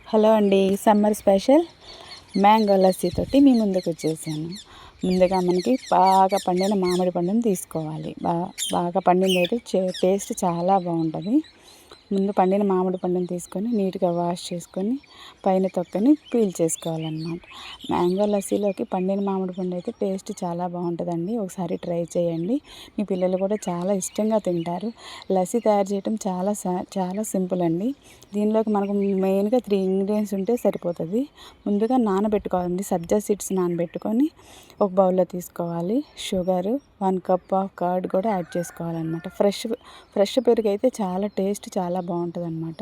Hello అండి, summer special mango lassi తోటి మీ ముందుకు వచ్చేసాను. ముందుగా మనకి బాగా పండిన మామిడి పండుని తీసుకోవాలి. బాగా పండింది అయితే టేస్ట్ చాలా బాగుంటుంది. ముందు పండిన మామిడి పండుని తీసుకొని నీట్గా వాష్ చేసుకొని పైన తొక్కని పీల్ చేసుకోవాలన్నమాట. మ్యాంగో లస్సీలోకి పండిన మామిడి పండు అయితే టేస్ట్ చాలా బాగుంటుందండి. ఒకసారి ట్రై చేయండి. మీ పిల్లలు కూడా చాలా ఇష్టంగా తింటారు. లస్సీ తయారు చేయడం చాలా సింపుల్ అండి. దీనిలోకి మనకు మెయిన్గా 3 ఇంగ్రీడియంట్స్ ఉంటే సరిపోతుంది. ముందుగా నానబెట్టుకోవాలండి. సబ్జా సీడ్స్ నానబెట్టుకొని ఒక బౌల్లో తీసుకోవాలి. షుగరు, 1 కప్ ఆఫ్ కర్డ్ కూడా యాడ్ చేసుకోవాలన్నమాట. ఫ్రెష్ పెరుగు అయితే చాలా బాగుంటుంది అనమాట.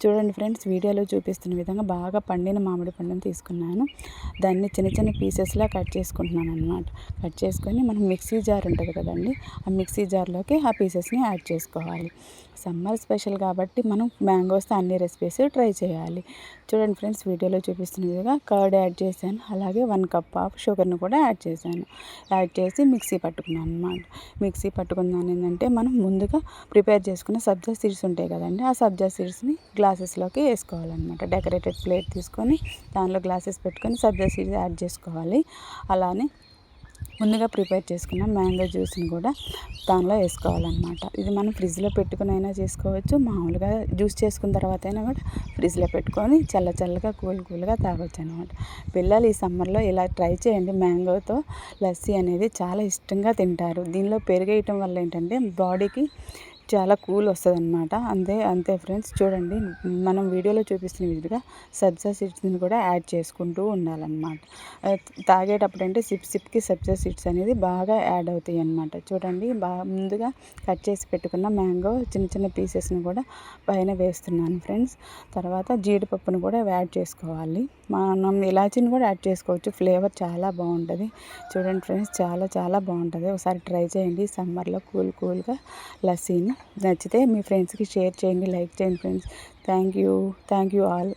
చూడండి ఫ్రెండ్స్, వీడియోలో చూపిస్తున్న విధంగా బాగా పండిన మామిడి పండుని తీసుకున్నాను. దాన్ని చిన్న చిన్న పీసెస్లా కట్ చేసుకుంటున్నాను అనమాట. కట్ చేసుకొని మనం మిక్సీ జార్ ఉంటుంది కదండి, ఆ మిక్సీ జార్లోకి ఆ పీసెస్ని యాడ్ చేసుకోవాలి. సమ్మర్ స్పెషల్ కాబట్టి మనం మ్యాంగోస్తో అన్ని రెసిపీస్ ట్రై చేయాలి. చూడండి ఫ్రెండ్స్, వీడియోలో చూపిస్తున్న విధంగా కర్డ్ యాడ్ చేశాను. అలాగే 1 కప్ ఆఫ్ షుగర్ని కూడా యాడ్ చేశాను. యాడ్ చేసి మిక్సీ పట్టుకున్నాను అనమాట. మిక్సీ పట్టుకున్నాను ఏంటంటే, మనం ముందుగా ప్రిపేర్ చేసుకున్న సబ్జా సీడ్స్ ఉంటాయి కదండి, ఆ సబ్జా సీడ్స్ని గ్లాసెస్లోకి వేసుకోవాలన్నమాట. డెకరేటెడ్ ప్లేట్ తీసుకొని దానిలో గ్లాసెస్ పెట్టుకొని సబ్జా సీడ్స్ యాడ్ చేసుకోవాలి. అలానే ముందుగా ప్రిపేర్ చేసుకున్న మ్యాంగో జ్యూస్ని కూడా దానిలో వేసుకోవాలన్నమాట. ఇది మనం ఫ్రిడ్జ్లో పెట్టుకుని అయినా చేసుకోవచ్చు. మామూలుగా జ్యూస్ చేసుకున్న తర్వాత అయినా కూడా ఫ్రిడ్జ్లో పెట్టుకొని చల్లగా కూల్గా తాగొచ్చు అనమాట. పిల్లలు ఈ సమ్మర్లో ఇలా ట్రై చేయండి. మ్యాంగోతో లస్సీ అనేది చాలా ఇష్టంగా తింటారు. దీనిలో పెరుగేయటం వల్ల ఏంటంటే బాడీకి చాలా కూల్ వస్తుంది అనమాట. అంతే ఫ్రెండ్స్. చూడండి, మనం వీడియోలో చూపిస్తున్న విధంగా సబ్జా సీడ్స్ని కూడా యాడ్ చేసుకుంటూ ఉండాలన్నమాట. తాగేటప్పుడు అంటే సిప్కి సబ్జా సీడ్స్ అనేది బాగా యాడ్ అవుతాయి అన్నమాట. చూడండి, ముందుగా కట్ చేసి పెట్టుకున్న మ్యాంగో చిన్న పీసెస్ని కూడా పైన వేస్తున్నాను ఫ్రెండ్స్. తర్వాత జీడిపప్పును కూడా యాడ్ చేసుకోవాలి. మనం ఇలాచీని కూడా యాడ్ చేసుకోవచ్చు. ఫ్లేవర్ చాలా బాగుంటుంది. చూడండి ఫ్రెండ్స్, చాలా బాగుంటుంది. ఒకసారి ట్రై చేయండి సమ్మర్లో కూల్గా లస్సీని. నచ్చితే మీ ఫ్రెండ్స్కి షేర్ చేయండి, లైక్ చేయండి ఫ్రెండ్స్. Thank you all.